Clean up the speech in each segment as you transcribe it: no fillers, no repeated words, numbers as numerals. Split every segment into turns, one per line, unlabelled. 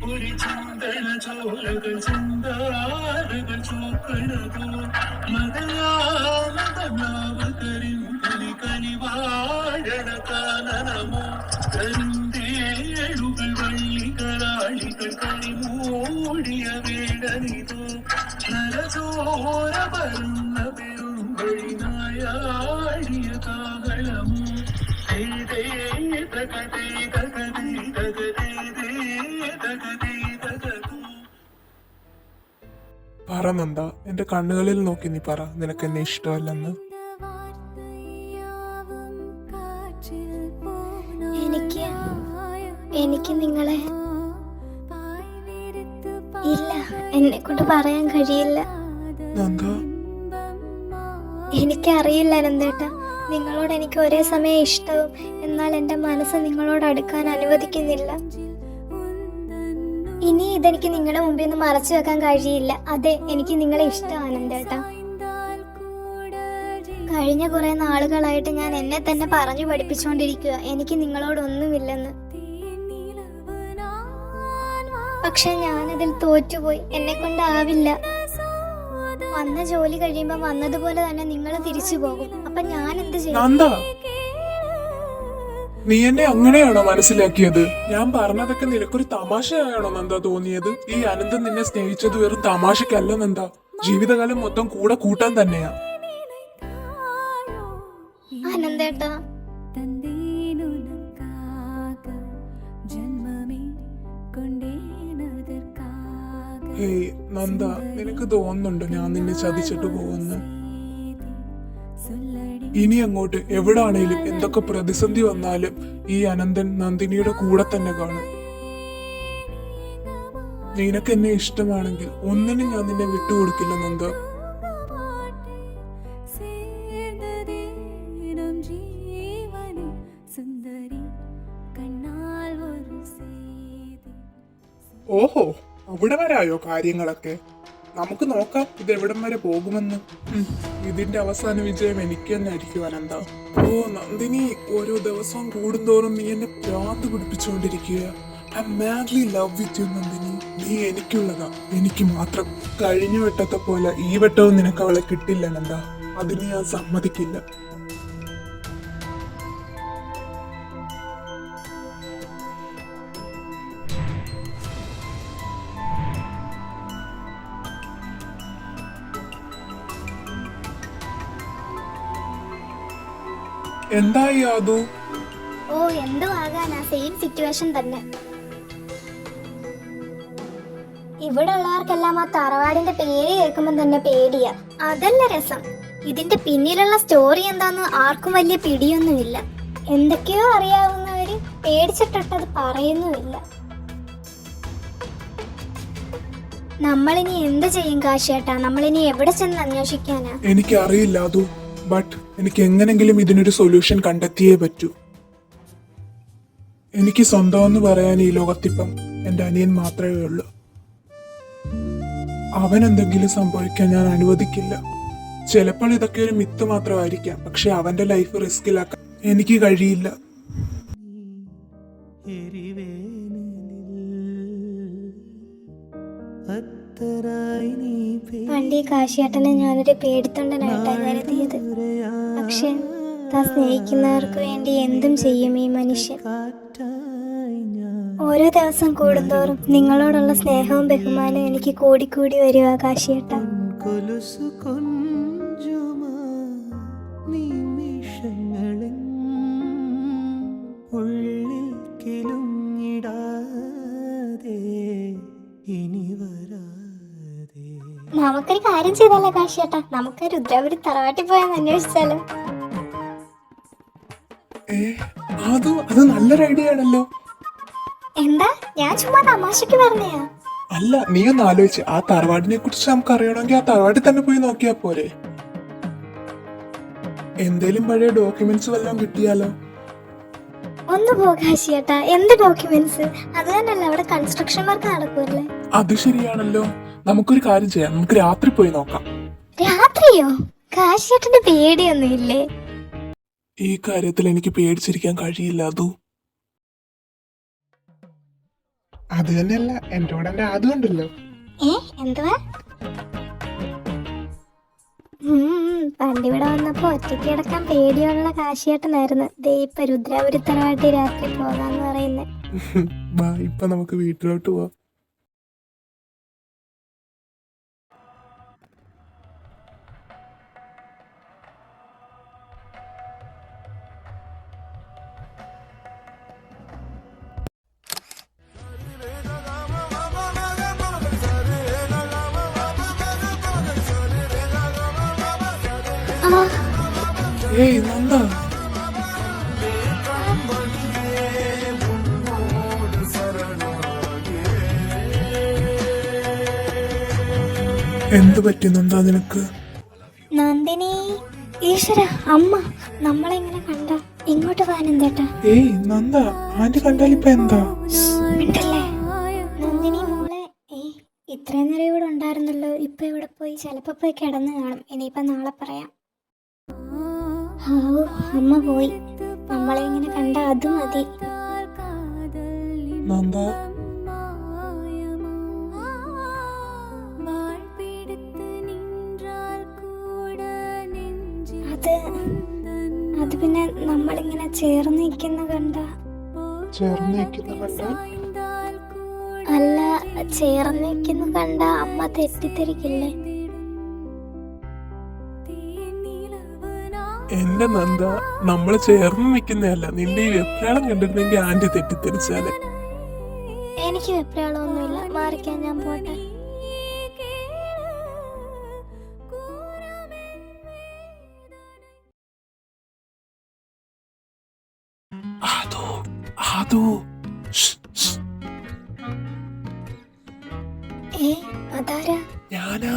പൊരി ചിന്തന ചോരകൾ ചിന്താരകൾ ചോക്കണതോ മതയാമതനാവ് കരിന്തലി കനിവാഴണ കാനനമോ കരിന്തേഴുകൾ വള്ളികളാളികൾ കരിമൂടിയ വേടനിതോ നരചോര വരുന്ന പെരുമ്പഴി നായാടിയ കാഹളമോ
പറ നന്ദ, എന്റെ കണ്ണുകളിൽ നോക്കി നീ പറ, നിനക്ക് എന്നെ ഇഷ്ടമല്ലെന്ന്.
എനിക്ക് എനിക്ക് നിങ്ങളെ ഇല്ല, എന്നെ കൊണ്ട് പറയാൻ കഴിയില്ല.
നന്ദ,
എനിക്കറിയില്ല നന്ദേട്ടാ, നിങ്ങളോട് എനിക്ക് ഒരേ സമയം ഇഷ്ടവും എന്നാൽ എൻ്റെ മനസ്സ് നിങ്ങളോട് അടുക്കാൻ അനുവദിക്കുന്നില്ല. ഇനി ഇതെനിക്ക് നിങ്ങളുടെ മുമ്പിൽ നിന്ന് മറച്ചു വെക്കാൻ കഴിയില്ല. അതെ, എനിക്ക് നിങ്ങളെ ഇഷ്ടമാണ് നന്ദേട്ടാ. കഴിഞ്ഞ കുറെ നാളുകളായിട്ട് ഞാൻ എന്നെ തന്നെ പറഞ്ഞു പഠിപ്പിച്ചുകൊണ്ടിരിക്കുക എനിക്ക് നിങ്ങളോടൊന്നുമില്ലെന്ന്. പക്ഷെ ഞാനതിൽ തോറ്റുപോയി. എന്നെ കൊണ്ടാവില്ല. വന്ന ജോലി കഴിയുമ്പോ വന്നതുപോലെ തന്നെ നിങ്ങൾ തിരിച്ചു പോകും. അപ്പൊ ഞാൻ എന്ത് ചെയ്യും?
നീ എന്നെ അങ്ങനെയാണോ മനസ്സിലാക്കിയത്? ഞാൻ പറഞ്ഞതൊക്കെ നിനക്കൊരു തമാശയാണോ നന്ദ തോന്നിയത്? ഈ അനന്തൻ നിന്നെ സ്നേഹിച്ചത് വെറും തമാശക്കല്ല നന്ദ, ജീവിതകാലം മൊത്തം കൂടെ കൂട്ടാൻ തന്നെയാ.
ആനന്ദേട്ടാ,
ഹേയ് നന്ദ, നിനക്ക് തോന്നുന്നുണ്ടോ ഞാൻ നിന്നെ ചതിച്ചിട്ട് പോകുന്നു? ഇനി അങ്ങോട്ട് എവിടാണേലും എന്തൊക്കെ പ്രതിസന്ധി വന്നാലും ഈ അനന്തൻ നന്ദിനിയുടെ കൂടെ തന്നെ കാണും. നിനക്ക് എന്നെ ഇഷ്ടമാണെങ്കിൽ ഒന്നിനും ഞാൻ നിന്നെ വിട്ടുകൊടുക്കില്ല നന്ദ. ഓഹോ, അവിടെ വരായോ കാര്യങ്ങളൊക്കെ? നമുക്ക് നോക്കാം ഇത് എവിടം വരെ പോകുമെന്ന്. ഇതിന്റെ അവസാന വിജയം എനിക്ക് തന്നെ ആയിരിക്കും അനന്ത. ഓ നന്ദിനി, ഓരോ ദിവസവും കൂടുന്തോറും നീ എന്നെ ഭ്രാന്ത് പിടിപ്പിച്ചുകൊണ്ടിരിക്കുക. I madly love with you Nandini. നീ എനിക്കുള്ളതാ, എനിക്ക് മാത്രം. കഴിഞ്ഞ വട്ടത്തെ പോലെ ഈ വട്ടവും നിനക്ക് അവളെ കിട്ടില്ല അനന്ത, അതിന് ഞാൻ സമ്മതിക്കില്ല. എന്തായി യാദു?
ഓ എന്തോ ആകാനാ, സെയിം സിറ്റുവേഷൻ തന്നെ. ഇവിടെ ഉള്ളവർക്കെല്ലാം ആ തറവാടിന്റെ പേര് കേൾക്കുമ്പോൾ തന്നെ പേടിയാ. അതല്ല രസം, ഇതിന്റെ പിന്നിലുള്ള സ്റ്റോറി എന്താന്ന് ആർക്കും വലിയ പിടിയൊന്നുമില്ല. എന്തൊക്കെയോ അറിയാവുന്നവര് പേടിച്ചിട്ടത് പറയുന്നുമില്ല. നമ്മളിനി എന്ത് ചെയ്യും കാശേട്ടാ? നമ്മളിനി എവിടെ ചെന്ന് അന്വേഷിക്കാനാ?
എനിക്കറിയില്ല അതു, ബട്ട് എനിക്ക് എങ്ങനെങ്കിലും ഇതിനൊരു സൊല്യൂഷൻ കണ്ടെത്തിയേ പറ്റൂ. എനിക്ക് സ്വന്തമെന്ന് പറയാൻ ഈ ലോകത്തിപ്പം എന്റെ അനിയൻ മാത്രമേ ഉള്ളൂ. അവൻ എന്തെങ്കിലും സംഭവിക്കാൻ ഞാൻ അനുവദിക്കില്ല. ചിലപ്പോൾ ഇതൊക്കെ ഒരു മിത്ത് മാത്രമായിരിക്കാം, പക്ഷെ അവന്റെ ലൈഫ് റിസ്കിലാക്കാൻ എനിക്ക് കഴിയില്ല.
പണ്ട് ഈ കാശിയേട്ടനെ ഞാനൊരു പേടിത്തൊണ്ടനായിട്ടാണ് കരുതിയത്. പക്ഷെ സ്നേഹിക്കുന്നവർക്ക് വേണ്ടി എന്തും ചെയ്യും ഈ മനുഷ്യൻ. ഓരോ ദിവസം കൂടുന്തോറും നിങ്ങളോടുള്ള സ്നേഹവും ബഹുമാനവും എനിക്ക് കൂടിക്കൂടി വരുക കാശിയേട്ട. നമുക്കൊരു കാര്യം ചെയ്താലോ കാശിയേട്ടാ? നമുക്ക് രുദ്രാപുരി തറവാട്ടിൽ പോയാൽ അന്വേഷിച്ചാലോ?
അത് നല്ലൊരു ഐഡിയ ആണല്ലോ.
എന്താ, ഞാൻ ചുമ്മാ തമാശക്ക് പറഞ്ഞയാ.
അല്ല, നീ ഒന്ന് ആലോചിച്ച്, ആ തറവാടിനെ കുറിച്ച് നമുക്ക് അറിയണമെങ്കിൽ ആ തറവാട്ടിൽ തന്നെ പോയി നോക്കിയാ പോരെ? എന്തേലും പഴയ ഡോക്യുമെന്റ്സ് വല്ലതും കിട്ടിയാലോ?
ഒന്ന് പോകാശിയേട്ടാ, എന്ത് ഡോക്യുമെന്റ്സ്? അത് തന്നെയല്ല, അവിടെ കൺസ്ട്രക്ഷൻ വർക്ക് നടക്കുമല്ലേ?
അത് ശരിയാണല്ലോ. നമുക്കൊരു കാര്യം ചെയ്യാം, നമുക്ക് രാത്രി പോയി നോക്കാം.
രാത്രിയോ? കാശിയേട്ടന്റെ പേടിയൊന്നും ഇല്ലേ?
ഈ കാര്യത്തിൽ എനിക്ക് പേടിച്ചിരിക്കാൻ കഴിയില്ല അതു. അത് തന്നെയല്ല എന്റെ കൂടെ എന്റെ ആദ്യം ഉണ്ടല്ലോ.
എന്തുവാ? പണ്ടിവിടെ വന്നപ്പോ ഒറ്റയ്ക്ക് കിടക്കാൻ പേടിയുള്ള കാശിയേട്ടനായിരുന്നു. ദേ ഇപ്പൊ രുദ്രാപുരി തറവാട്ടി രാത്രി പോകാന്ന് പറയുന്നേ.
ബാ ഇപ്പൊ നമുക്ക് വീട്ടിലോട്ട് പോവാം. ഏയ് നന്ദ, എന്ത് പറ്റി നന്ദ നിനക്ക്?
നന്ദിനി, ഈശ്വര, അമ്മ നമ്മളെങ്ങനെ കണ്ട? ഇങ്ങോട്ട് വാനന്തേട്ടാ.
ഏയ് നന്ദ, ആന്റി കണ്ടാലിപ്പ എന്താ?
മിണ്ടല്ലേ. നന്ദിനി മോളെ, ഇത്രയും നേരം ഇവിടെ ഉണ്ടായിരുന്നല്ലോ, ഇപ്പൊ ഇവിടെ പോയി? ചിലപ്പോ പോയി കിടന്നു കാണും. ഇനിയിപ്പൊ നാളെ പറയാം. അമ്മ പോയി. നമ്മളെ ഇങ്ങനെ കണ്ട അത് മതി.
നന്ദ,
അത് പിന്നെ നമ്മളിങ്ങനെ ചേർന്ന് നിൽക്കുന്ന കണ്ട. അല്ല, ചേർന്ന് നിൽക്കുന്ന കണ്ട അമ്മ തെറ്റിദ്ധരിക്കില്ലേ?
എന്റെ നന്ദ, നമ്മള് ചേർന്ന് നിൽക്കുന്നതല്ല, നിന്റെ ഈ വെപ്രാളം കണ്ടിരുന്നെങ്കിൽ ആന്റി തെറ്റിദ്ധരിച്ചാല്.
എനിക്ക് വെപ്രാളമൊന്നുമില്ല, മാറിക്കാൻ ഞാൻ പോട്ടെ. അതാരാ?
ഞാനാ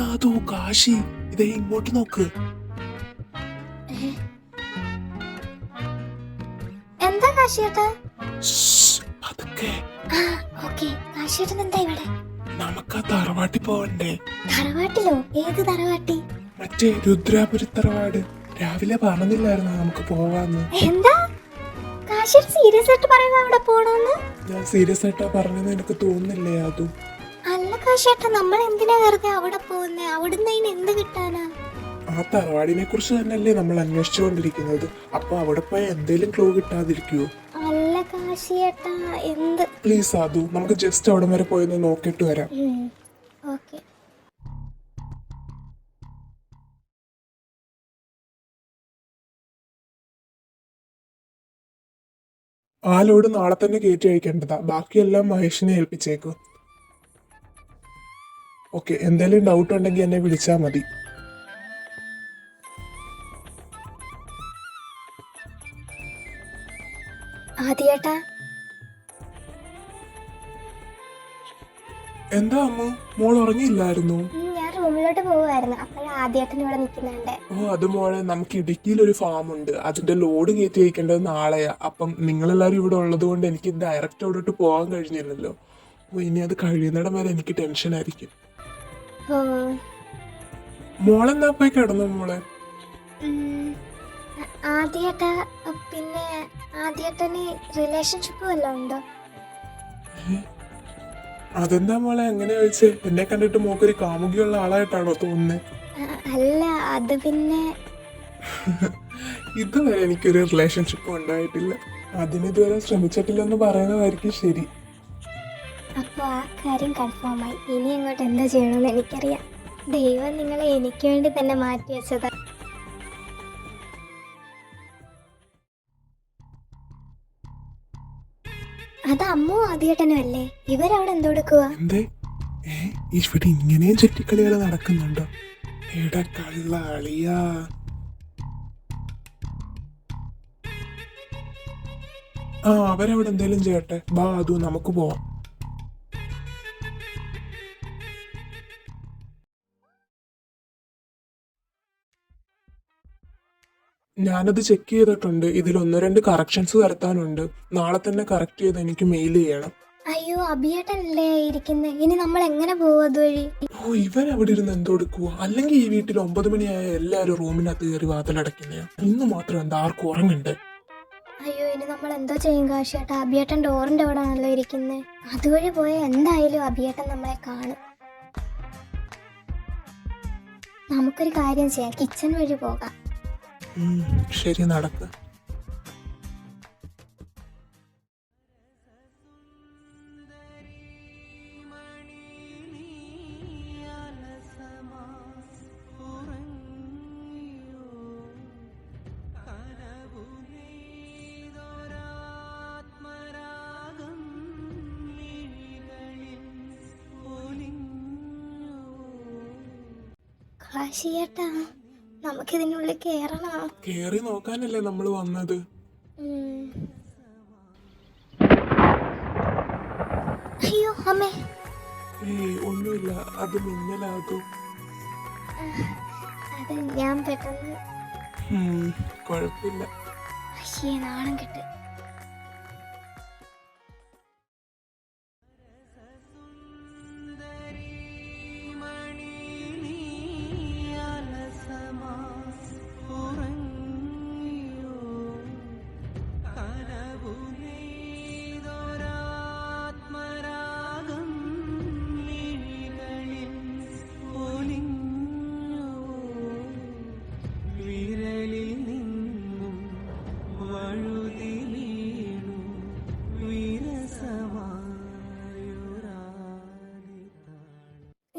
കാശി. ഇതേ ഇങ്ങോട്ട് നോക്ക്.
എന്താ കാശിയേട്ടാ? കാശിയേട്ടൻ എന്താ ഇവിടെ?
നമുക്ക് ആ തറവാട്ടിൽ പോവണ്ടേ?
തറവാട്ടിലോ? ഏത് തറവാട്ടി?
മറ്റേ രുദ്രാപുരി തറവാട്. രാവിലെ പറഞ്ഞില്ലായിരുന്നു നമുക്ക് പോവാന്ന്?
എന്താ കാശിയേട്ടൻ സീരിയസ് ആയിട്ട് പറയുമ്പോ അവിടെ പോണെന്ന്?
ഞാൻ സീരിയസ് ആയിട്ടാ പറഞ്ഞെന്ന് എനിക്ക് തോന്നുന്നില്ലേ അതും?
അല്ല കാശിയേട്ടാ, നമ്മൾ എന്തിനാ വെറുതെ അവിടെ പോകുന്നേ? അവിടുന്ന് അതിന് എന്ത് കിട്ടാനാ?
ആ തറവാടിനെ കുറിച്ച് തന്നെയല്ലേ നമ്മൾ അന്വേഷിച്ചുകൊണ്ടിരിക്കുന്നത്. അപ്പൊ അവിടെ പോയ എന്തേലും ക്ലൂ കിട്ടാതിരിക്കുവോ?
അല്ല കാശിയേട്ടാ, എന്ത്?
പ്ലീസ് ആദു, നമുക്ക് ജസ്റ്റ് അവിടെ വരെ പോയി നോക്കിട്ട് വരാം.
ഓക്കെ.
ആ ലോഡ് നാളെ തന്നെ കയറ്റി അയക്കേണ്ടതാ. ബാക്കിയെല്ലാം മഹേഷിനെ ഏൽപ്പിച്ചേക്കും. ഓക്കെ, എന്തെങ്കിലും ഡൗട്ട് ഉണ്ടെങ്കിൽ എന്നെ വിളിച്ചാൽ മതി.
ആദ്യേട്ടാ,
എന്താ അമ്മ, മോൾ ഉറങ്ങിയില്ലായിരുന്നു?
ഞാൻ റൂമിലോട്ട് പോവായിരുന്നു. അപ്പോഴാ ആദ്യേട്ടൻ ഇവിടെ നിൽക്കുന്നുണ്ട്.
ഓ, അത് മോളെ, നമുക്ക് ഇടുക്കിയിൽ ഒരു ഫാം ഉണ്ട്. അതിന്റെ ലോഡ് കയറ്റി അയക്കേണ്ടത് നാളെയാ. അപ്പം നിങ്ങളെല്ലാരും ഇവിടെ ഉള്ളത് കൊണ്ട് എനിക്ക് ഡയറക്റ്റ് അവിടോട്ട് പോകാൻ കഴിഞ്ഞില്ലല്ലോ. ഇനി അത് കഴിയുന്നിടം വരെ എനിക്ക് ടെൻഷൻ ആയിരിക്കും. മോളെന്നാ പോയി കിടന്നു മോളെ?
ആദ്യേട്ടാ, പിന്നെ ആദ്യേട്ടന് റിലേഷൻഷിപ്പ് വല്ലതും ഉണ്ടോ?
അതെന്താ മോളെ അങ്ങനെ ചോദിച്ചേ? എന്നെ കണ്ടിട്ട് മോക്കൊരു കാമുകിയുള്ള ആളായിട്ടാണോ തോന്നുന്നത്?
അല്ല, അത് പിന്നെ
ഇതുവരെ എനിക്കൊരു റിലേഷൻഷിപ്പ് ഉണ്ടായിട്ടില്ല. അതിനിതുവരെ ശ്രമിച്ചിട്ടില്ലെന്ന് പറയുന്നതായിരിക്കും ശരി.
അപ്പൊ ആ കാര്യം കൺഫേം ആയി. ഇനി അങ്ങോട്ട് എന്താ ചെയ്യണമെന്ന് എനിക്കറിയാം. ദൈവം നിങ്ങളെ എനിക്ക് വേണ്ടി തന്നെ മാറ്റി വെച്ചതാ. അത് അമ്മോ ആദ്യേട്ടനും അല്ലേ? ഇവരവിടെ എന്തെടുക്കുക?
എന്തേ ഇവിടെ ഇങ്ങനെയും ചുറ്റിക്കളികൾ നടക്കുന്നുണ്ടോ? എടാ കള്ള അളിയാ. അവരവിടെ എന്തേലും ചെയ്യട്ടെ. ബാ അതു, നമുക്ക് പോവാം. ഞാനത് ചെക്ക് ചെയ്തിട്ടുണ്ട്. ഇതിൽ 1-2 കറക്ഷൻസ് വരുത്താനുണ്ട്. നാളെ തന്നെ കറക്റ്റ് ചെയ്ത് എനിക്ക് മെയിൽ ചെയ്യണം.
അയ്യോ, അഭിയേട്ടനല്ലേ ഇരിക്കുന്നത്. ഇനി നമ്മൾ എങ്ങനെ പോവും അതുവഴി?
ഇവൻ അവിടെ ഇരുന്ന് എന്തെടുക്കുക? അല്ലെങ്കിൽ ഈ വീട്ടിൽ 9 മണിയായ എല്ലാവരും റൂമിനകത്ത് കയറി വാതിലടക്കുന്നയാ. ഇന്ന് മാത്രം എന്താ ആർക്കും ഉറങ്ങണ്ടേ?
അയ്യോ, ഇനി നമ്മൾ എന്തോ ചെയ്യും കാശിയേട്ടാ? അഭിയേട്ടൻ ഡോറിന്റെ അവിടെ ആണല്ലോ ഇരിക്കുന്നത്. അതുവഴി പോയാൽ എന്തായാലും അഭിയേട്ടൻ നമ്മളെ കാണും. നമുക്കൊരു കാര്യം ചെയ്യാം, കിച്ചൺ വഴി പോകാം.
ശരി, നടക്ക്.
കാശിയേട്ടാ, നമുക്കിതിനുള്ളിൽ കേറണോ?
കേറി നോക്കാനല്ലേ നമ്മൾ വന്നത്.
അയ്യോ അമ്മേ.
ഒന്നുമില്ല, അത് മിന്നലാകും.
അത് ഞാൻ പെട്ടെന്ന്.
കുഴപ്പമില്ല.
അയ്യേ, നാണം കെട്ട്.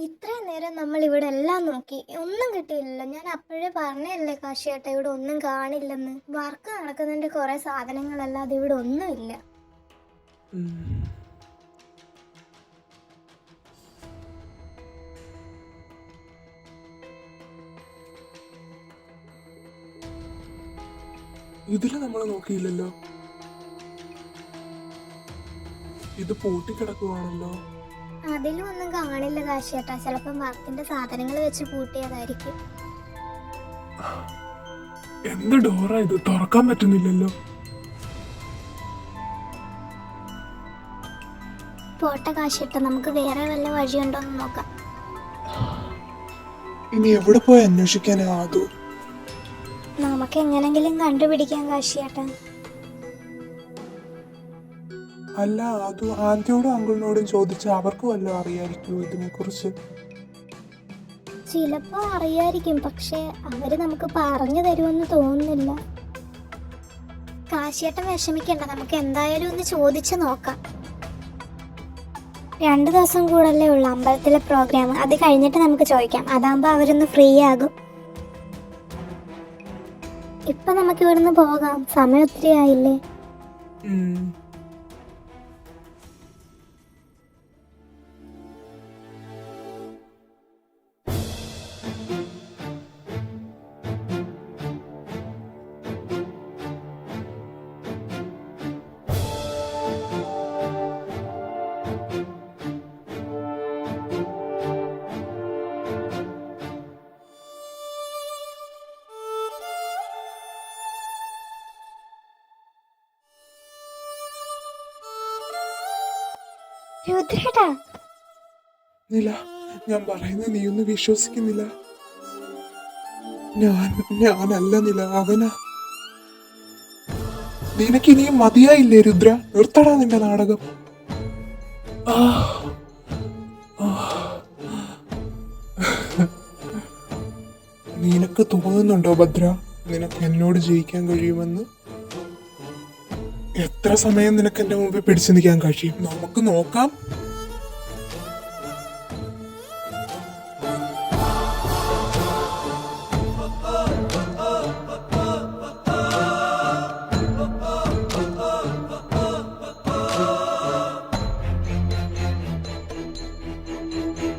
ഇത്രയും നേരം നമ്മൾ ഇവിടെ എല്ലാം നോക്കി, ഒന്നും കിട്ടിയില്ലല്ലോ. ഞാൻ അപ്പോഴേ പറഞ്ഞല്ലേ കാശിയേട്ടാ, ഇവിടെ ഒന്നും കാണില്ലെന്ന്. വർക്ക് നടക്കുന്നതിന്റെ കുറെ സാധനങ്ങളല്ലാതെ ഇവിടെ ഒന്നുമില്ല.
ഇതില് നമ്മൾ നോക്കിയില്ലല്ലോ. ഇത് പൂട്ടിക്കിടക്കുവാണല്ലോ.
അതിലും ഒന്നും കാണില്ല കാശിയേട്ടാ. ചിലപ്പം വർക്കിന്റെ സാധനങ്ങൾ വെച്ച് പൂട്ടിയതായിരിക്കും.
എന്ത് ഡോറാ ഇത്? തുറക്കാൻ പറ്റുന്നില്ലല്ലോ.
പോട്ടെ കാശിയേട്ടാ, നമുക്ക് വേറെ വല്ല വഴിയുണ്ടോ എന്ന് നോക്കാം.
ഇനി എവിടെ പോയി അന്വേഷിക്കാനാ? ആദു,
നമുക്ക് എങ്ങനെങ്കിലും കണ്ടുപിടിക്കാൻ കാശിയേട്ടാ.
അല്ല, അത് ആന്റിയോടും അങ്കിളിനോടും ചോദിച്ച അവർക്ക് വല്ലതും അറിയായിരിക്കും ഇതിനെ കുറിച്ച്.
ചിലപ്പോ അറിയായിരിക്കും, പക്ഷെ അവര് നമുക്ക് പറഞ്ഞു തരുമെന്ന് തോന്നുന്നില്ല. കാശിയേട്ടൻ വിഷമിക്കണ്ട, നമുക്ക് എന്തായാലും ഒന്ന് ചോദിച്ചു നോക്കാം. 2 ദിവസം കൂടല്ലേ ഉള്ളു അമ്പലത്തിലെ പ്രോഗ്രാം. അത് കഴിഞ്ഞിട്ട് നമുക്ക് ചോദിക്കാം. അതാകുമ്പോ അവരൊന്ന് ഫ്രീ ആകും. ഇപ്പൊ നമുക്ക് ഇവിടുന്ന് പോകാം, സമയം ഒത്തിരി ആയില്ലേ. രുദ്രേട്ടാ,
നില, ഞാൻ പറയുന്നത് നീ ഒന്നും വിശ്വസിക്കുന്നില്ല. ഞാനല്ല നില, അവനാ. നിനക്കിനിയും മതിയായില്ലേ രുദ്ര? നിർത്തടാ നിന്റെ നാടകം. നിനക്ക് തോന്നുന്നുണ്ടോ ഭദ്ര, നിനക്ക് എന്നോട് ജയിക്കാൻ കഴിയുമെന്ന്? എത്ര സമയം നിനക്ക് എന്റെ മുമ്പിൽ പിടിച്ചു നിൽക്കാൻ കഴിയും? നമുക്ക് നോക്കാം.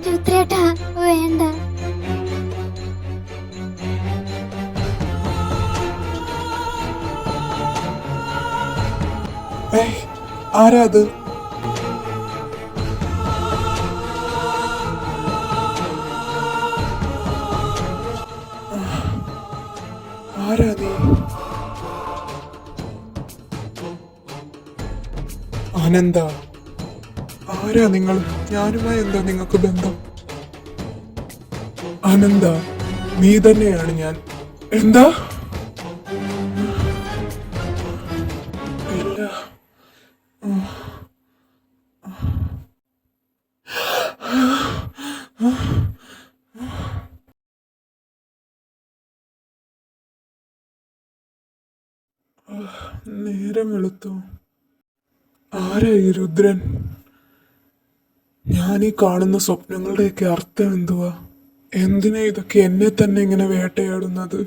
രുദ്രേട്ടാ, വേണ്ട.
ആരാ അത്? ആരാ നീ? ആനന്ദ, ആരാ നിങ്ങൾ? ഞാനുമായി എന്താ നിങ്ങൾക്ക് ബന്ധം? ആനന്ദ, നീ തന്നെയാണ് ഞാൻ. എന്താ? നേരം വെളുത്തു. ആരാ ഈ രുദ്രൻ? ഞാൻ ഈ കാണുന്ന സ്വപ്നങ്ങളുടെയൊക്കെ അർത്ഥം എന്തുവാ? എന്തിനാ ഇതൊക്കെ എന്നെ തന്നെ ഇങ്ങനെ വേട്ടയാടുന്നത്?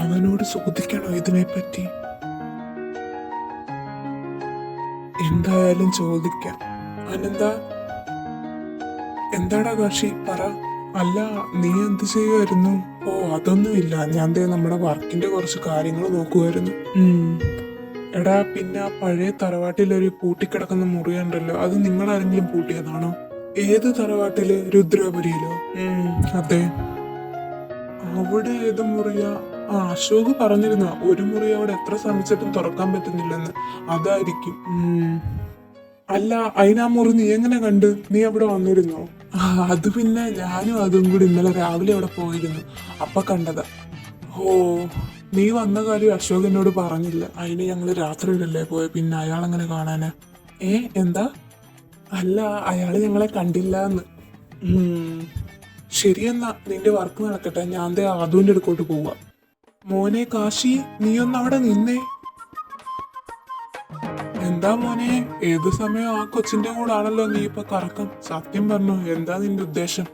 അവനോട് ചോദിക്കണോ ഇതിനെപ്പറ്റി? എന്തായാലും ചോദിക്കാം. അനന്ത, എന്താടാ കാശി, പറ. അല്ല, നീ എന്ത് ചെയ്യുമായിരുന്നു? ഓ, അതൊന്നുമില്ല, ഞാൻ ദേ നമ്മുടെ വർക്കിന്റെ കുറച്ച് കാര്യങ്ങൾ നോക്കുമായിരുന്നു. എടാ, പിന്നെ ആ പഴയ തറവാട്ടിലൊരു പൂട്ടിക്കിടക്കുന്ന മുറിയുണ്ടല്ലോ, അത് നിങ്ങളാരെങ്കിലും പൂട്ടിയതാണോ? ഏത് തറവാട്ടില്? രുദ്രപുരിയിലോ? അതെ. അവിടെ ഏത് മുറിയാ? ആ, അശോക് പറഞ്ഞിരുന്നു ഒരു മുറി അവിടെ എത്ര ശ്രമിച്ചിട്ടും തുറക്കാൻ പറ്റുന്നില്ലെന്ന്. അതായിരിക്കും. അല്ല, അതിനാ മുറി നീ എങ്ങനെ കണ്ട്? നീ അവിടെ വന്നിരുന്നോ? അത് പിന്നെ ഞാനും അതും കൂടി ഇന്നലെ രാവിലെ അവിടെ പോയിരുന്നു, അപ്പൊ കണ്ടതാ. ഓ, നീ വന്ന കാര്യം അശോക് എന്നോട് പറഞ്ഞില്ല. അതിന് ഞങ്ങള് രാത്രിയിലല്ലേ പോയ, പിന്നെ അയാളെങ്ങനെ കാണാനാ? എന്താ? അല്ല, അയാള് ഞങ്ങളെ കണ്ടില്ലാന്ന്. ശരിയെന്നാ, നിന്റെ വർക്ക് നടക്കട്ടെ, ഞാൻ ദേ ആദുവിന്റെ അടുക്കോട്ട് പോവാ. മോനെ കാശി, നീ ഒന്ന് അവിടെ നിന്നേ. എന്താ മോനെ, ഏത് സമയം ആ കൊച്ചിന്റെ കൂടെ ആണല്ലോ നീ ഇപ്പൊ കറക്കം. സത്യം പറഞ്ഞു, എന്താ നിന്റെ ഉദ്ദേശം?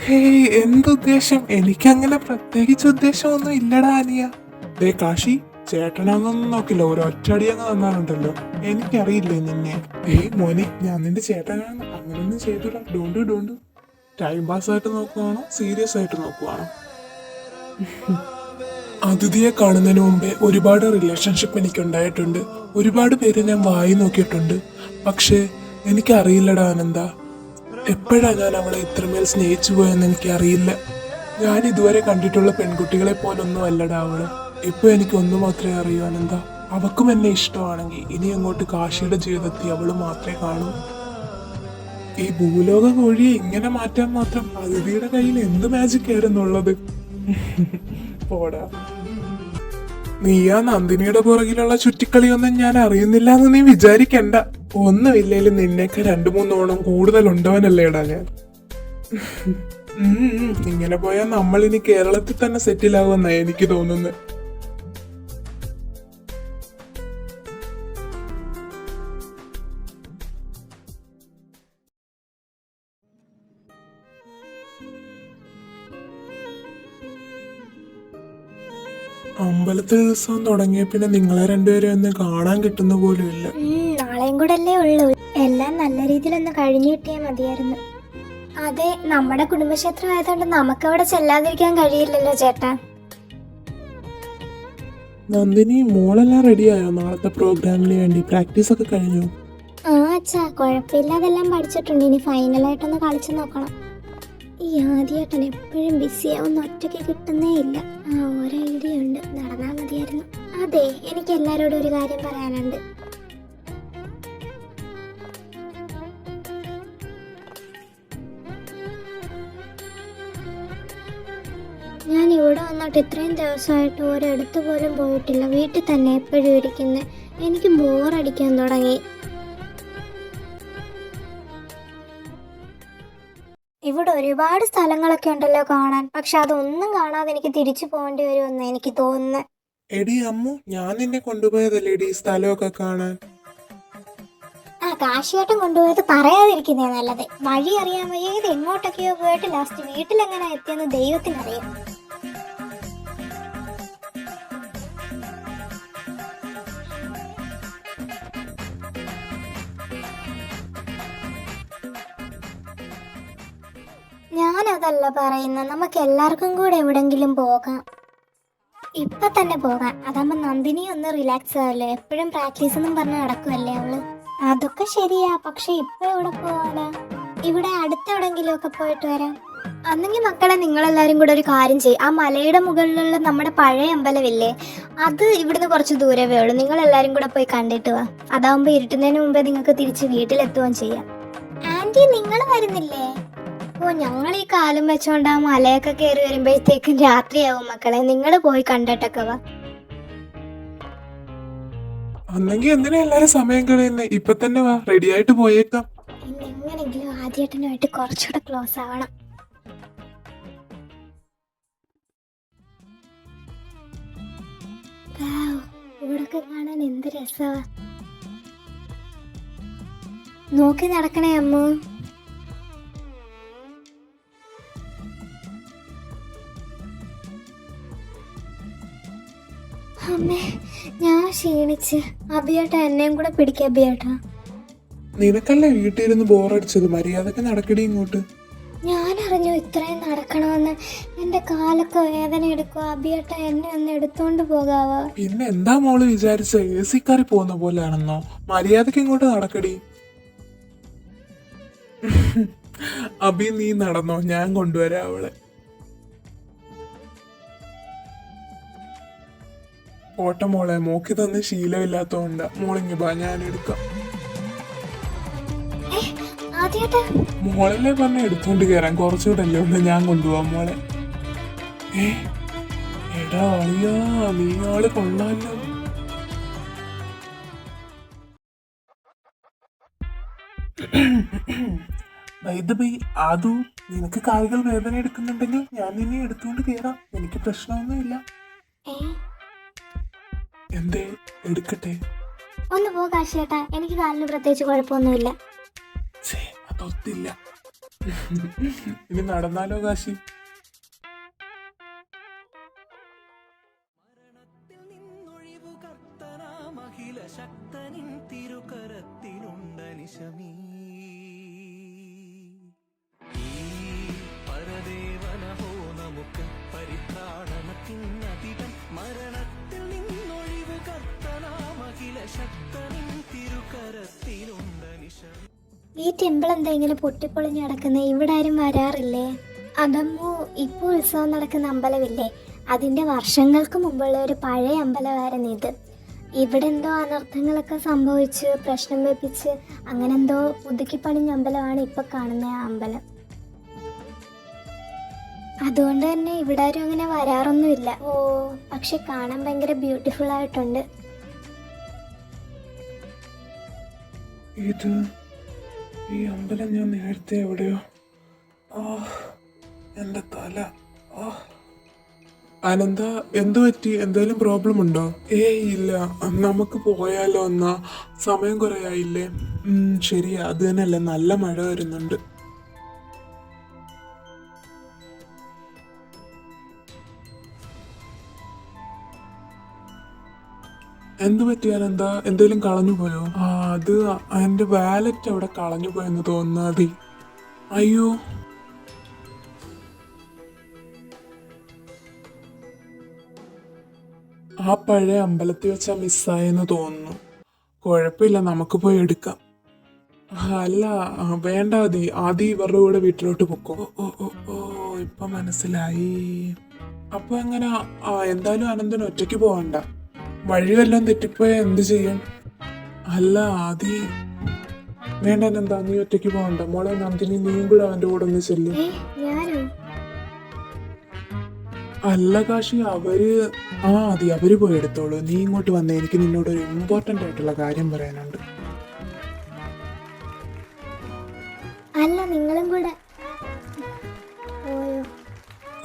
ഹേയ്, എന്തുദ്ദേശം? എനിക്കങ്ങനെ പ്രത്യേകിച്ച് ഉദ്ദേശമൊന്നും ഇല്ലടാ അനിയ. ദേ കാശി, ചേട്ടനാന്നൊന്നും നോക്കില്ല, ഒരു ഒറ്റടി അങ്ങ് തന്നാലുണ്ടല്ലോ. എനിക്കറിയില്ലേ നിന്നെ. മോനെ, ഞാൻ നിന്റെ ചേട്ടനാണ്, അങ്ങനൊന്നും ചെയ്തില്ല. ഡോണ്ട് ടൈം പാസ് ആയിട്ട് നോക്കുവാണോ സീരിയസ് ആയിട്ട് നോക്കുവാണോ? അതിഥിയെ കാണുന്നതിന് മുമ്പേ ഒരുപാട് റിലേഷൻഷിപ്പ് എനിക്കുണ്ടായിട്ടുണ്ട്. ഒരുപാട് പേര് ഞാൻ വായി നോക്കിയിട്ടുണ്ട്. പക്ഷേ എനിക്കറിയില്ലടാ ആനന്ദ, എപ്പോഴാ ഞാൻ അവളെ ഇത്രമേൽ സ്നേഹിച്ചു പോയെന്ന് എനിക്കറിയില്ല. ഞാൻ ഇതുവരെ കണ്ടിട്ടുള്ള പെൺകുട്ടികളെ പോലൊന്നും അല്ലടാ അവള്. ഇപ്പൊ എനിക്ക് ഒന്നു മാത്രമേ അറിയൂ ആനന്ദ, അവക്കും എന്നെ ഇഷ്ടമാണെങ്കിൽ ഇനി അങ്ങോട്ട് കാശിയുടെ ജീവിതത്തിൽ അവള് മാത്രമേ കാണൂ. ഈ ഭൂലോക കോഴിയെ ഇങ്ങനെ മാറ്റാൻ മാത്രം അതിഥിയുടെ കയ്യിൽ എന്ത് മാജിക് ആയിരുന്നുള്ളത്? പോടാ. നീയാ നന്ദിനിയുടെ പുറകിലുള്ള ചുറ്റിക്കളിയൊന്നും ഞാൻ അറിയുന്നില്ല എന്ന് നീ വിചാരിക്കണ്ട. ഒന്നുമില്ലേലും നിന്നേക്ക് 2-3 ഓണം കൂടുതൽ ഉണ്ടവനല്ലേടാ ഞാൻ. ഇങ്ങനെ പോയാൽ നമ്മൾ ഇനി കേരളത്തിൽ തന്നെ സെറ്റിൽ ആകുമെന്നാ എനിക്ക് തോന്നുന്നത്. അമ്പലത്തിൽ ഉത്സവം തുടങ്ങിയ പിന്നെ നിങ്ങളെ രണ്ടുപേരും ഒന്ന് കാണാൻ കിട്ടുന്ന പോലും ഇല്ല.
നാളെയും കൂടെ അല്ലേ ഉള്ളൂ. എല്ലാം നല്ല രീതിയിലൊന്ന് കഴിഞ്ഞു കിട്ടിയാൽ മതിയായിരുന്നു. അതെ, നമ്മുടെ കുടുംബക്ഷേത്രം ആയതുകൊണ്ട് നമുക്ക് അവിടെ ചെല്ലാതിരിക്കാൻ കഴിയില്ലല്ലോ ചേട്ടാ.
നന്ദിനി, മോളെല്ലാം റെഡിയായോ നാളത്തെ പ്രോഗ്രാമിന് വേണ്ടി? പ്രാക്ടീസ് ഒക്കെ കഴിഞ്ഞു?
അച്ഛാ, കുഴപ്പമില്ലാതെല്ലാം പഠിച്ചിട്ടുണ്ട്. ഇനി ഫൈനലായിട്ടൊന്ന് കളിച്ചു നോക്കണം. ഈ ആദ്യമായിട്ടൻ എപ്പോഴും ബിസിയാവുന്ന ഒറ്റയ്ക്ക് കിട്ടുന്നേ ഇല്ല. ഒരു ഐഡിയ ഉണ്ട്, നടന്നാൽ മതിയായിരുന്നു. അതെ, എനിക്ക് എല്ലാവരോടും ഒരു കാര്യം പറയാനുണ്ട്. ഞാൻ ഇവിടെ വന്നിട്ട് ഇത്രയും ദിവസമായിട്ട് ഒരിടത്ത് പോലും പോയിട്ടില്ല. വീട്ടിൽ തന്നെ എപ്പോഴും ഇരിക്കുന്നത്. എനിക്ക് ബോറടിക്കാൻ തുടങ്ങി. ഇവിടെ ഒരുപാട് സ്ഥലങ്ങളൊക്കെ ഉണ്ടല്ലോ കാണാൻ. പക്ഷെ അതൊന്നും കാണാതെ എനിക്ക് തിരിച്ചു പോകേണ്ടി വരുമെന്ന് എനിക്ക് തോന്നുന്നു.
എടി അമ്മു, ഞാൻ നിന്നെ കൊണ്ടുപോയതല്ലേ എടി സ്ഥലമൊക്കെ കാണാൻ.
കാശിയായിട്ടും കൊണ്ടുപോയത് പറയാതിരിക്കുന്നേ നല്ലത്. വഴി അറിയാൻ വയ്യത് എങ്ങോട്ടൊക്കെയോ പോയിട്ട് ലാസ്റ്റ് വീട്ടിലെങ്ങനെ എത്തിയെന്ന് ദൈവത്തിനറിയാം. ഞാനതല്ല പറയുന്നത്, നമുക്ക് എല്ലാവർക്കും കൂടെ എവിടെങ്കിലും പോകാം. ഇപ്പൊ തന്നെ പോകാം. അതാകുമ്പോ നന്ദിനി ഒന്ന് റിലാക്സ് ആവല്ലേ. എപ്പോഴും പ്രാക്ടീസ് എന്നും പറഞ്ഞ് നടക്കുമല്ലേ അവള്. അതൊക്കെ ശരിയാ, പക്ഷെ ഇപ്പൊ എവിടെ പോവാനാ? ഇവിടെ അടുത്തെവിടെങ്കിലും ഒക്കെ പോയിട്ട് വരാം. അന്നെങ്കിൽ മക്കളെ, നിങ്ങളെല്ലാരും കൂടെ ഒരു കാര്യം ചെയ്യും. ആ മലയുടെ മുകളിലുള്ള നമ്മുടെ പഴയ അമ്പലമില്ലേ, അത് ഇവിടുന്ന് കുറച്ച് ദൂരമേ ഉള്ളൂ. നിങ്ങളെല്ലാരും കൂടെ പോയി കണ്ടിട്ട് വാ. അതാവുമ്പോ ഇരുട്ടുന്നതിന് മുമ്പേ നിങ്ങൾക്ക് തിരിച്ച് വീട്ടിലെത്തുകയും ചെയ്യാം. ആന്റി, നിങ്ങൾ വരുന്നില്ലേ? ഓ, ഞങ്ങൾ ഈ കാലം വെച്ചോണ്ട് ആ മലയൊക്കെ കയറി വരുമ്പോഴത്തേക്കും രാത്രിയാവും മക്കളെ. നിങ്ങൾ പോയി കണ്ടിട്ടൊക്കെ വാ.
അന്നെങ്കിൽ എന്തിനാ എല്ലാരും സമയം കളയുന്നേ? ഇപ്പൊ തന്നെ വാ, റെഡി ആയിട്ട് പോയേക്കാം.
എങ്ങനെങ്കിലും ആദ്യേട്ടനുമായിട്ട് കുറച്ചുകൂടെ ക്ലോസ് ആവണം. ഇവിടൊക്കെ കാണാൻ എന്ത് രസമാ. നോക്കി നടക്കണേ അമ്മു. അമ്മേ, ഞാൻ ക്ഷീണിച്ച്. അഭിയേട്ട എന്നെയും കൂടെ പിടിക്ക. അഭിയേട്ട,
നിനക്കല്ലേ വീട്ടിലിരുന്ന് ബോറടിച്ചത്, മര്യാദക്ക് നടക്കടി ഇങ്ങോട്ട്.
ഞാൻ അറിഞ്ഞു ഇത്രയും നടക്കണമെന്ന്. എന്റെ കാലൊക്കെ വേദന എടുക്കുക. അഭിയേട്ട എന്നെ ഒന്ന് എടുത്തോണ്ട് പോകാവോ?
പിന്നെ എന്താ മോള് വിചാരിച്ച എ സി കാറി പോകുന്ന പോലെയാണെന്നോ? മര്യാദക്ക് ഇങ്ങോട്ട് നടക്കടി. അഭി നീ നടന്നോ, ഞാൻ കൊണ്ടുവരാം അവളെ. ഓട്ട മോളെ, മോക്കി തന്ന് ശീലമില്ലാത്തോണ്ടാ. മോളിങ്ങി ബാ, ഞാൻ എടുക്കാം. മോളല്ലേ പറഞ്ഞ എടുത്തോണ്ട് കയറാൻ, കുറച്ചുകൂടെ അല്ലേ ഒന്ന്, ഞാൻ കൊണ്ടുപോവാം മോളെ. എടാ അളിയാ, നീ ആള് കൊള്ളാലോ. ആദു, നിനക്ക് കാലുകൾ വേദന എടുക്കുന്നുണ്ടെങ്കിൽ ഞാൻ നിന്നെ എടുത്തോണ്ട് കയറാം, എനിക്ക് പ്രശ്നമൊന്നുമില്ല. എന്തേ, എടുക്കട്ടെ?
ഒന്ന് പോ കാശിയേട്ടാ, എനിക്ക് കാലിന് പ്രത്യേകിച്ച് കുഴപ്പമൊന്നുമില്ല.
അതൊത്തില്ല. ഇനി നടന്നാലോ കാശി?
ഈ ടെമ്പിൾ എന്താ ഇങ്ങനെ പൊട്ടിപ്പൊളിഞ്ഞ് കിടക്കുന്നത്? ഇവിടെ ആരും വരാറില്ലേ? അതമ്മോ, ഇപ്പോൾ ഉത്സവം നടക്കുന്ന അമ്പലമില്ലേ, അതിന്റെ വർഷങ്ങൾക്ക് മുമ്പുള്ള ഒരു പഴയ അമ്പലമായിരുന്നു ഇത്. ഇവിടെ എന്തോ അനർത്ഥങ്ങളൊക്കെ സംഭവിച്ച് പ്രശ്നം വെപ്പിച്ച് അങ്ങനെ എന്തോ പുതുക്കി പണിഞ്ഞ അമ്പലമാണ് ഇപ്പൊ കാണുന്ന ആ അമ്പലം. അതുകൊണ്ട് തന്നെ ഇവിടെ ആരും അങ്ങനെ വരാറൊന്നുമില്ല. ഓ, പക്ഷെ കാണാൻ ഭയങ്കര ബ്യൂട്ടിഫുൾ ആയിട്ടുണ്ട്.
ഈ അമ്പലം ഞാൻ നേരത്തെ എവിടെയോ. എന്റെ തല. അനന്ത, എന്തു പറ്റി? എന്തെങ്കിലും പ്രോബ്ലം ഉണ്ടോ? ഇല്ല, നമുക്ക് പോയാലോ എന്നാ? സമയം കുറെ ആയില്ലേ? ശരിയാ, അത് തന്നെയല്ലേ, നല്ല മഴ വരുന്നുണ്ട്. എന്തു പറ്റിയാലെന്താ? എന്തേലും കളഞ്ഞു പോയോ? അത് എന്റെ വാലറ്റ് അവിടെ കളഞ്ഞു പോയെന്ന് തോന്നാതി. അയ്യോ, ആ പഴയ അമ്പലത്തിൽ വെച്ചാ മിസ്സായെന്ന് തോന്നുന്നു. കുഴപ്പമില്ല, നമുക്ക് പോയി എടുക്കാം. അല്ല, വേണ്ട ആദി, ഇവരുടെ കൂടെ വീട്ടിലോട്ട് പൊക്കോ. ഇപ്പൊ മനസ്സിലായി. അപ്പൊ എങ്ങനെ? എന്തായാലും അനന്തന് ഒറ്റയ്ക്ക് പോവണ്ട. വഴി വല്ലതും തെറ്റിപ്പോയാ എന്ത് ചെയ്യും? അല്ല ആദി, വേണ്ട അനന്ത, നീ ഒറ്റയ്ക്ക് പോകണ്ട. മോളെ നന്ദിനി, നീയും കൂടെ അവന്റെ കൂടെ ഒന്ന് ചെല്ലും. അല്ല കാശി, അവര് പോയി എടുത്തോളൂ. നീ ഇങ്ങോട്ട് വന്നേ, എനിക്ക് നിന്നോട് ഒരു ഇമ്പോർട്ടന്റ് ആയിട്ടുള്ള കാര്യം പറയാനുണ്ട്.
അല്ല, നിങ്ങളും കൂടെ?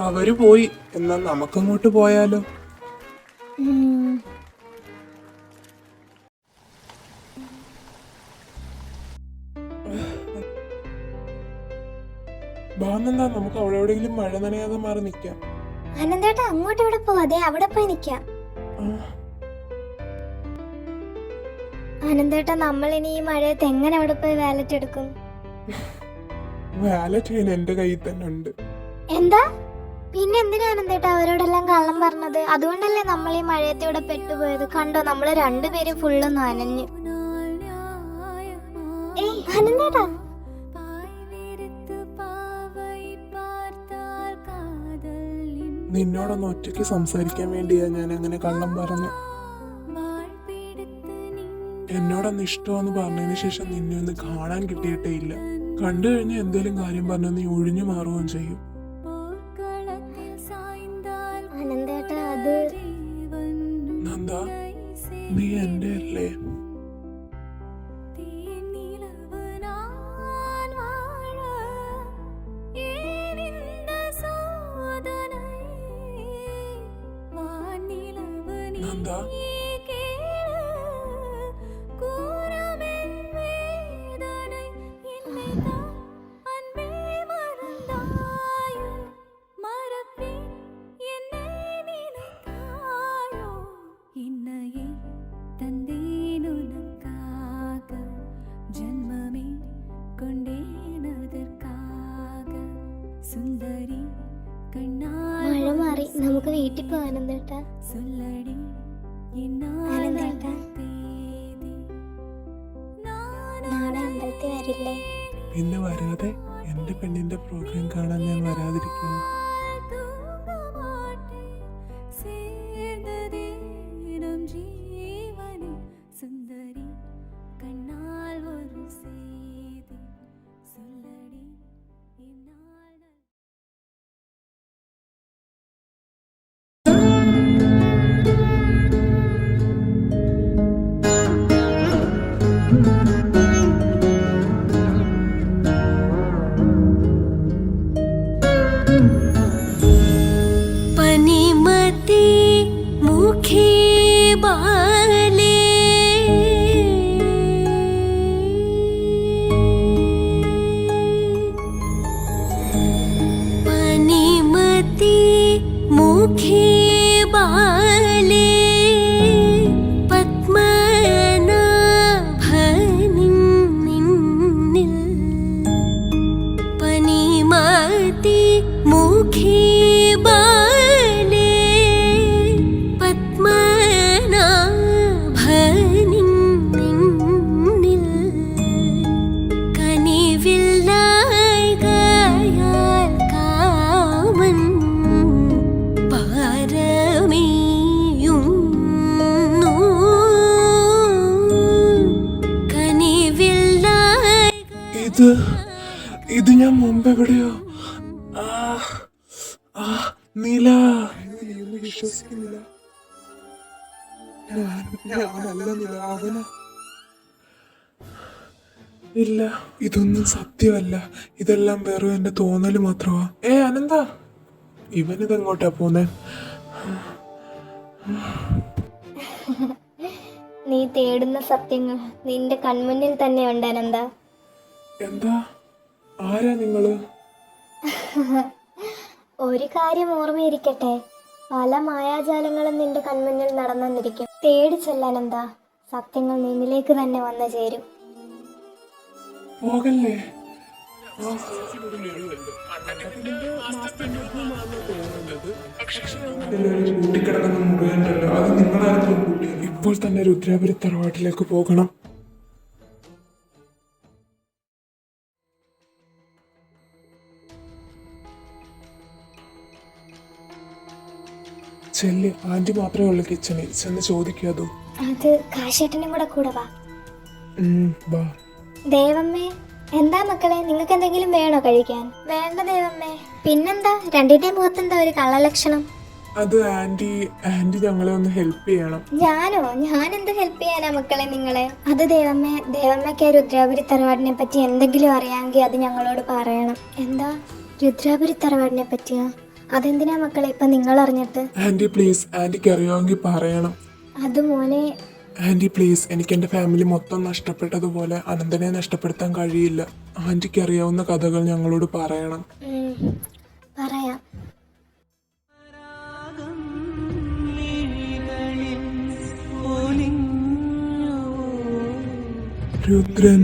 അവര് പോയി, എന്നാ നമുക്കങ്ങോട്ട് പോയാലോ? ബാന്നെന്താ, നമുക്ക് അവിടെ എവിടെയെങ്കിലും മഴ നനയാതെ മാറി നിൽക്കാം.
അനന്തേട്ടാ, അങ്ങോട്ട് എവിടെ പോവാതെ, അവിടെ പോയി നിക്കാം. അനന്തേട്ടാ, നമ്മൾ ഇനി ഈ മഴയത്ത് എങ്ങനെ അവിടെ പോയി വാലറ്റ് എടുക്കും?
വാലറ്റ് എന്റെ കയ്യിൽ തന്നെ ഉണ്ട്.
എന്താ? പിന്നെ എന്തിനാ അനന്തേട്ടാ അവരോടെല്ലാം കള്ളം പറഞ്ഞത്? അതുകൊണ്ടല്ലേ നമ്മൾ ഈ മഴയത്തൂടെ പെട്ടുപോയത്. കണ്ടോ, നമ്മള് രണ്ടുപേരും ഫുള്ള് നനഞ്ഞു. അനന്തേട്ടാ,
നിന്നോടൊന്ന് ഒറ്റയ്ക്ക് സംസാരിക്കാൻ വേണ്ടിയാ ഞാൻ അങ്ങനെ കള്ളം പറഞ്ഞു. എന്നോടൊന്ന് ഇഷ്ടമെന്ന് പറഞ്ഞതിന് ശേഷം നിന്നെ ഒന്ന് കാണാൻ കിട്ടിയിട്ടേ ഇല്ല. കണ്ടു കഴിഞ്ഞാൽ എന്തേലും കാര്യം പറഞ്ഞ നീ ഒഴിഞ്ഞു മാറുകയും ചെയ്യും.
അനന്തേട്ടാ, അത്
നന്ദാ, നീ എന്റെ അല്ലേ? നന്ദ,
മഴ മാറി, നമുക്ക് വീട്ടിൽ പോകാൻ എന്താ? ആനന്ദേട്ടാ, നാളെ അമ്പലത്തിൽ വരില്ലേ?
പിന്നെ വരാതെ എന്റെ പെണ്ണിന്റെ പ്രോഗ്രാം കാണാൻ ഞാൻ വരാതിരിക്കുന്നു. ഇത് ഞാൻ മുമ്പ് എവിടെയോ നീല, നീയൊന്നും വിശ്വസിക്കുന്നില്ല. ഞാനല്ല നീല, അവന. ഇല്ല, ഇതൊന്നും സത്യമല്ല. ഇതെല്ലാം വെറും എന്റെ തോന്നല് മാത്രമാ. അനന്ത, ഇവനിതെങ്ങോട്ടാ പോന്നെ?
നീ തേടുന്ന സത്യങ്ങൾ നിന്റെ കൺമുന്നിൽ തന്നെ ഉണ്ട് അനന്ത.
എന്താ? ആരാ നിങ്ങള്?
ഒരു കാര്യം ഓർമ്മയിരിക്കട്ടെ, പല മായാജാലങ്ങളും നിന്റെ കൺമുന്നിൽ നടന്നിരിക്കും. തേടി ചെല്ലാനെന്താ, സത്യങ്ങൾ നിന്നിലേക്ക് തന്നെ വന്നു ചേരും.
പോകല്ലേ? കൂട്ടിക്കിടക്കുന്ന മുറിയുണ്ടല്ലോ, അത് നിങ്ങളായിരുന്നു കൂട്ടി. ഇപ്പോൾ തന്നെ രുദ്രാപുരി തറവാട്ടിലേക്ക് പോകണം. ചെല്ലി, ആന്റി മാത്രമേ ഉള്ളൂ കിച്ചണിൽ. ചെന്ന് ചോദിക്കാതോ?
അത് കാശേട്ടനും കൂടെ വാ.
വാ.
ദേവമ്മേ, എന്താ മക്കളെ, നിങ്ങൾക്ക് എന്തെങ്കിലും വേണോ കഴിക്കാൻ? വേണ്ട ദേവമ്മേ. പിന്നെന്താ രണ്ടിന്റെ മുഖത്തെന്താ ഒരു കള്ളലക്ഷണം?
അത് ആന്റി ഞങ്ങളെ ഒന്ന് ഹെൽപ്പ് ചെയ്യണം.
ഞാനോ? ഞാൻ എന്ത് ഹെൽപ്പ് ചെയ്യാനാ മക്കളെ നിങ്ങളെ? അത് ദേവമ്മയ്ക്ക് രുദ്രാപുരി തറവാടിനെ പറ്റി എന്തെങ്കിലും അറിയാമെങ്കിൽ അത് ഞങ്ങളോട് പറയണം. എന്താ രുദ്രാപുരി തറവാടിനെ പറ്റിയാ? അതെന്തിനാ മക്കളെ ഇപ്പൊ നിങ്ങൾ അറിഞ്ഞിട്ട്?
ആന്റി പ്ലീസ്, ആന്റിക്ക് അറിയാമെങ്കിൽ പറയണം.
അത് മോനെ.
ആന്റി പ്ലീസ്, എനിക്ക് എന്റെ ഫാമിലി മൊത്തം നഷ്ടപ്പെട്ടതുപോലെ അനന്തനെ നഷ്ടപ്പെടുത്താൻ കഴിയില്ല. ആന്റിക്ക് അറിയാവുന്ന കഥകൾ ഞങ്ങളോട് പറയണം.
പറയാം.
രുദ്രൻ